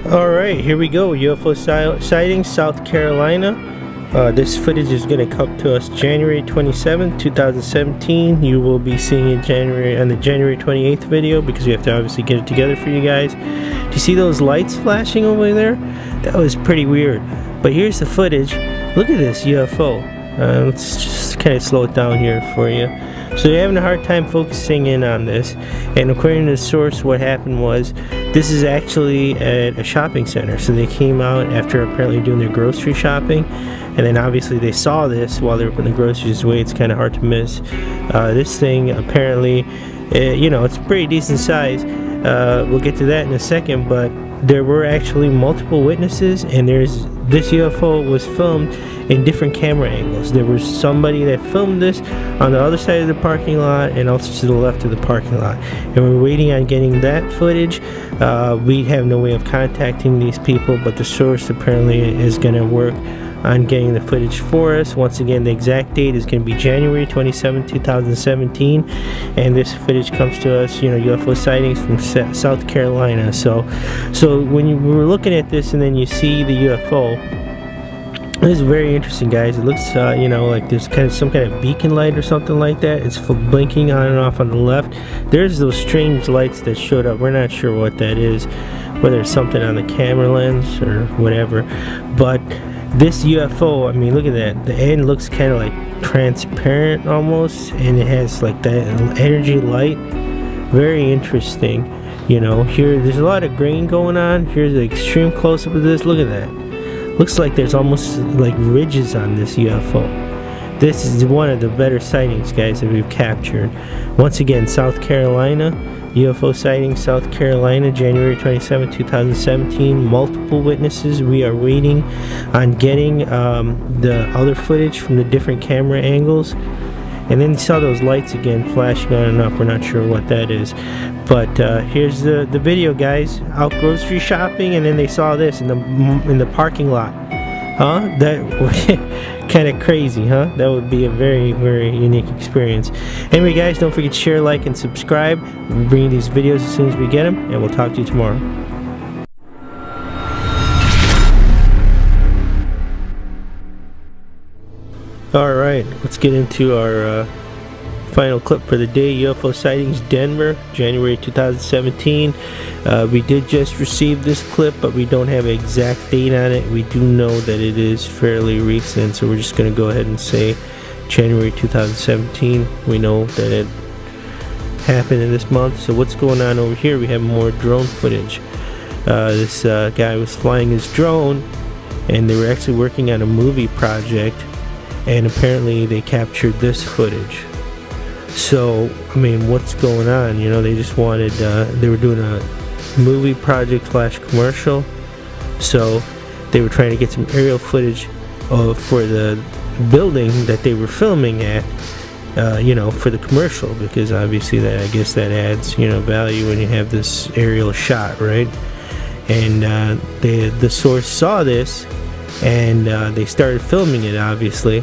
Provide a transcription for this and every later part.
Alright, here we go. UFO Sightings, South Carolina. This footage is going to come to us January 27, 2017. You will be seeing it on the January 28th video because we have to obviously get it together for you guys. Do you see those lights flashing over there? That was pretty weird. But here's the footage. Look at this UFO. Let's just kind of slow it down here for you. So they're having a hard time focusing in on this, and according to the source, what happened was this is actually at a shopping center. So they came out after apparently doing their grocery shopping, and then obviously they saw this while they were putting the groceries away. It's kind of hard to miss. This thing apparently, you know, it's pretty decent size. We'll get to that in a second, but there were actually multiple witnesses, and this UFO was filmed in different camera angles. There was somebody that filmed this on the other side of the parking lot and also to the left of the parking lot, and we're waiting on getting that footage. We have no way of contacting these people, but the source apparently is going to work on getting the footage for us. Once again, the exact date is going to be January 27, 2017, and this footage comes to us, you know, UFO sightings from South Carolina. So when you were looking at this and then you see the UFO, this is very interesting, guys. It looks, you know, like there's some kind of beacon light or something like that. It's blinking on and off on the left. There's those strange lights that showed up. We're not sure what that is, whether it's something on the camera lens or whatever. But this UFO, I mean, look at that. The end looks kind of like transparent almost, and it has like that energy light. Very interesting. You know, here there's a lot of grain going on. Here's the extreme close-up of this. Look at that. Looks like there's almost like ridges on this UFO. This is one of the better sightings, guys, that we've captured. Once again, South Carolina, UFO sightings, South Carolina, January 27, 2017. Multiple witnesses. We are waiting on getting the other footage from the different camera angles. And then you saw those lights again flashing on and up. We're not sure what that is. But here's the video, guys. Out grocery shopping, and then they saw this in the parking lot. Huh? That kind of crazy, huh? That would be a very, very unique experience. Anyway, guys, don't forget to share, like, and subscribe. We'll bring you these videos as soon as we get them, and we'll talk to you tomorrow. Alright, let's get into our final clip for the day. UFO sightings, Denver, January 2017. We did just receive this clip, but we don't have an exact date on it. We do know that it is fairly recent, so we're just going to go ahead and say January 2017. We know that it happened in this month. So what's going on over here? We have more drone footage. This guy was flying his drone, and they were actually working on a movie project, and apparently they captured this footage. So, I mean, what's going on? You know, they just wanted, they were doing a movie project / commercial. So they were trying to get some aerial footage for the building that they were filming at, you know, for the commercial, because obviously that, I guess that adds, you know, value when you have this aerial shot, right? And the source saw this, and they started filming it, obviously.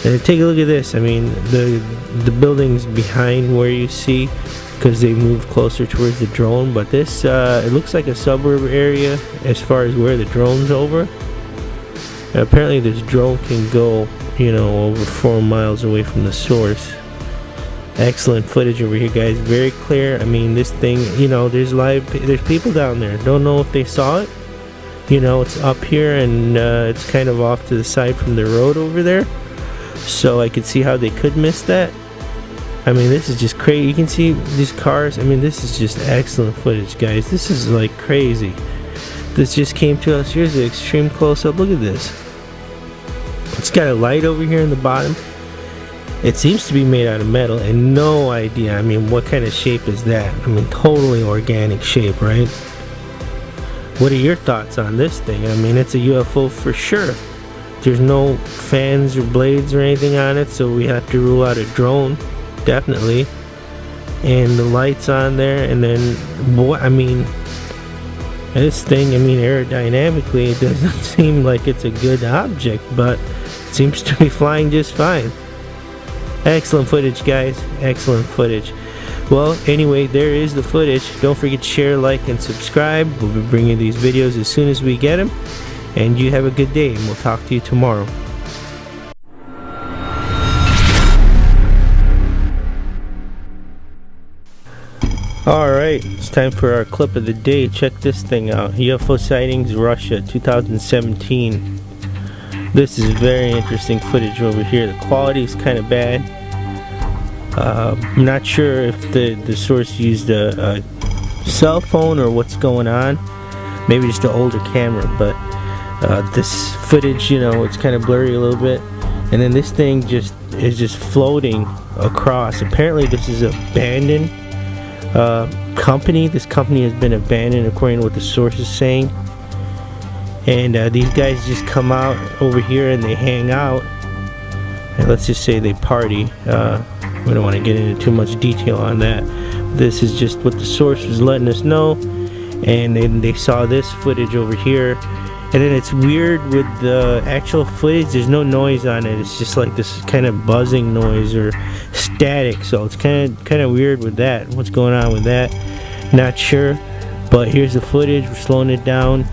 And take a look at this. I mean, the building's behind where you see, because they moved closer towards the drone. But this, it looks like a suburb area as far as where the drone's over. And apparently this drone can go, you know, over 4 miles away from the source. Excellent footage over here, guys. Very clear. I mean, this thing, you know, there's people down there. Don't know if they saw it. You know, it's up here, and it's kind of off to the side from the road over there. So I could see how they could miss that. I mean, this is just crazy. You can see these cars. I mean, this is just excellent footage, guys. This is like crazy. This just came to us. Here's the extreme close-up. Look at this. It's got a light over here in the bottom. It seems to be made out of metal, and no idea. I mean, what kind of shape is that? I mean, totally organic shape, right? What are your thoughts on this thing? I mean, it's a UFO for sure. There's no fans or blades or anything on it, so we have to rule out a drone, definitely. And the lights on there, and then what? I mean, this thing, I mean, aerodynamically, it doesn't seem like it's a good object, but it seems to be flying just fine. Excellent footage, guys. Excellent footage. Well, anyway, there is the footage. Don't forget to share, like, and subscribe. We'll be bringing these videos as soon as we get them. And you have a good day, and we'll talk to you tomorrow. Alright, it's time for our clip of the day. Check this thing out. UFO Sightings Russia 2017. This is very interesting footage over here. The quality is kind of bad. I'm not sure if the source used a cell phone or what's going on. Maybe just an older camera, but this footage, you know, it's kind of blurry a little bit. And then this thing is just floating across. Apparently this is abandoned company. This company has been abandoned according to what the source is saying. And these guys just come out over here and they hang out. And let's just say they party. We don't want to get into too much detail on that. This is just what the source was letting us know. And then they saw this footage over here. And then it's weird with the actual footage, there's no noise on it. It's just like this kind of buzzing noise or static. So it's kind of weird with that. What's going on with that? Not sure. But here's the footage. We're slowing it down.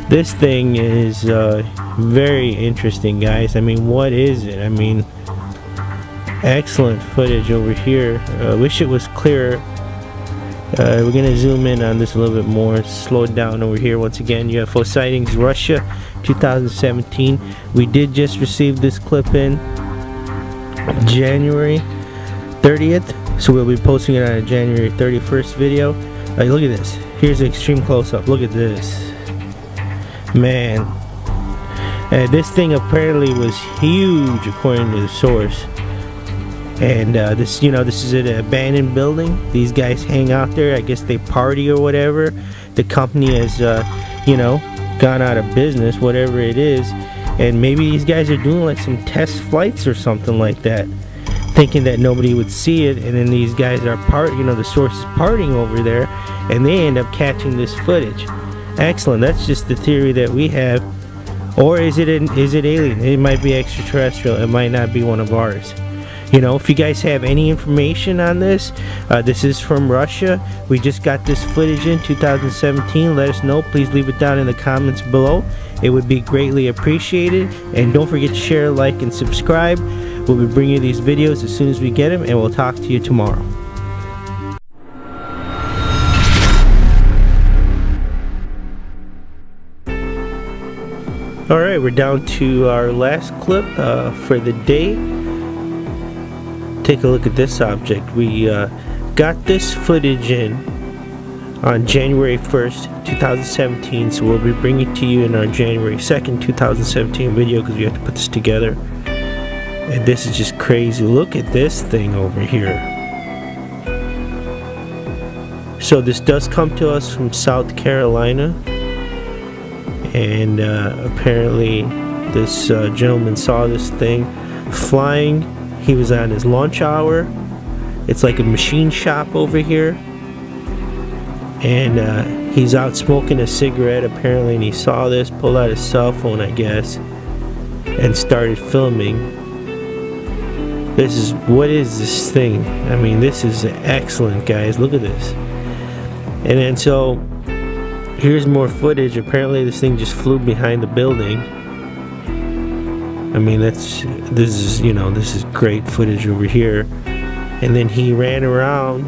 This thing is very interesting, guys. I mean, what is it? I mean, excellent footage over here. Wish it was clearer. We're gonna zoom in on this a little bit more, slow it down over here. Once again, UFO Sightings Russia 2017. We did just receive this clip in January 30th, so we'll be posting it on a January 31st video. Look at this. Here's an extreme close-up. Look at this, man. This thing apparently was huge according to the source. And this, you know, this is an abandoned building. These guys hang out there. I guess they party or whatever. The company has, you know, gone out of business, whatever it is. And maybe these guys are doing like some test flights or something like that, thinking that nobody would see it. And then these guys are you know, the source is partying over there, and they end up catching this footage. Excellent. That's just the theory that we have. Or is it alien? It might be extraterrestrial. It might not be one of ours. You know, if you guys have any information on this, this is from Russia. We just got this footage in 2017. Let us know. Please leave it down in the comments below. It would be greatly appreciated. And don't forget to share, like, and subscribe. We'll be bringing you these videos as soon as we get them, and we'll talk to you tomorrow. Alright, we're down to our last clip for the day. Take a look at this object. We got this footage in on January 1st, 2017, so we'll be bringing it to you in our January 2nd, 2017 video, because we have to put this together. And this is just crazy. Look at this thing over here. So this does come to us from South Carolina, and apparently this gentleman saw this thing flying. He was on his lunch hour. It's like a machine shop over here. And he's out smoking a cigarette apparently, and he saw this, pulled out his cell phone, I guess, and started filming. What is this thing? I mean, this is excellent, guys. Look at this. And then so, here's more footage. Apparently this thing just flew behind the building. I mean, this is great footage over here. And then he ran around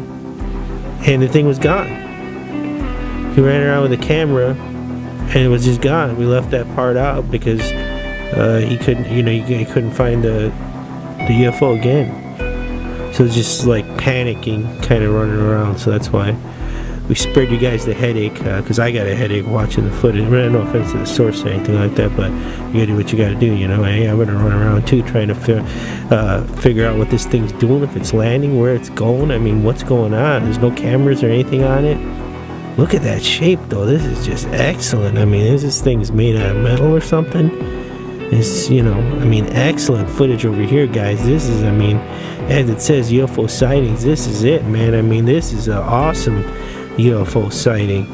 and the thing was gone. He ran around with the camera and it was just gone. We left that part out because he couldn't, you know, he couldn't find the UFO again. So it's just like panicking, kind of running around. So that's why we spared you guys the headache, because I got a headache watching the footage. I mean, no offense to the source or anything like that, but you gotta do what you gotta do, you know. Hey, I'm gonna run around too, trying to figure out what this thing's doing, if it's landing, where it's going. I mean, what's going on? There's no cameras or anything on it. Look at that shape, though. This is just excellent. I mean, is this thing's made out of metal or something? It's, you know, I mean, excellent footage over here, guys. This is, I mean, as it says, UFO sightings. This is it, man. I mean, this is an awesome UFO sighting.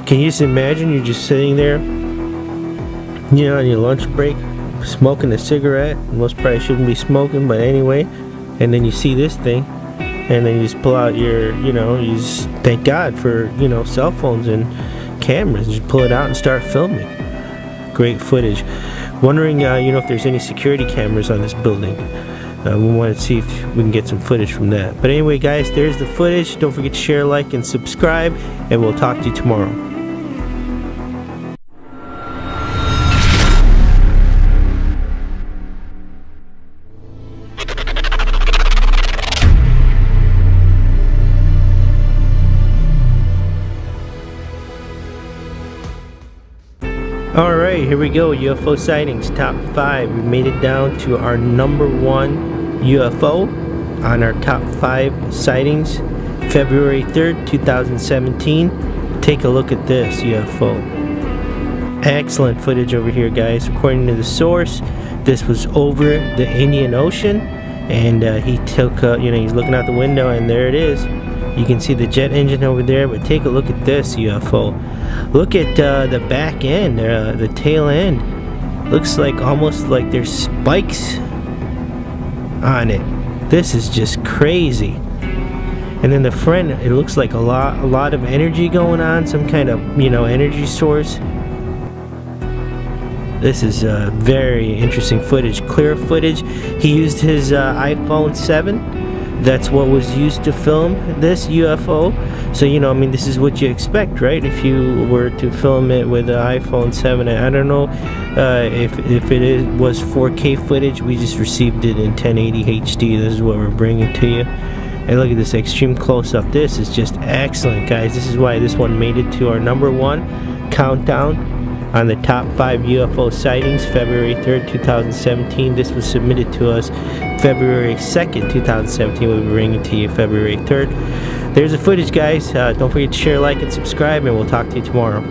Can you just imagine you're just sitting there, you know, on your lunch break, smoking a cigarette? Most probably shouldn't be smoking, but anyway, and then you see this thing and then you just pull out your, you just thank God for, cell phones and cameras. You just pull it out and start filming. Great footage. Wondering, if there's any security cameras on this building. We want to see if we can get some footage from that. But anyway, guys, there's the footage. Don't forget to share, like, and subscribe, and we'll talk to you tomorrow. Alright, here we go. UFO sightings, top 5. We made it down to our number 1 UFO on our top 5 sightings, February 3rd, 2017. Take a look at this UFO. Excellent footage over here, guys. According to the source, this was over the Indian Ocean, and he took, he's looking out the window, and there it is. You can see the jet engine over there, but take a look at this UFO. Look at the back end, the tail end. Looks like almost like there's spikes on it. This is just crazy. And then the front, it looks like a lot of energy going on, some kind of energy source. This is very interesting footage, clear footage. He used his iPhone 7. That's what was used to film this UFO. So this is what you expect, right? If you were to film it with an iPhone 7, I don't know if it was 4K footage. We just received it in 1080 HD. This is what we're bringing to you. And look at this extreme close-up. This is just excellent, guys. This is why this one made it to our number 1 countdown on the top 5 UFO sightings, February 3rd, 2017. This was submitted to us February 2nd, 2017. We'll be bringing to you February 3rd. There's the footage, guys. Don't forget to share, like, and subscribe, and we'll talk to you tomorrow.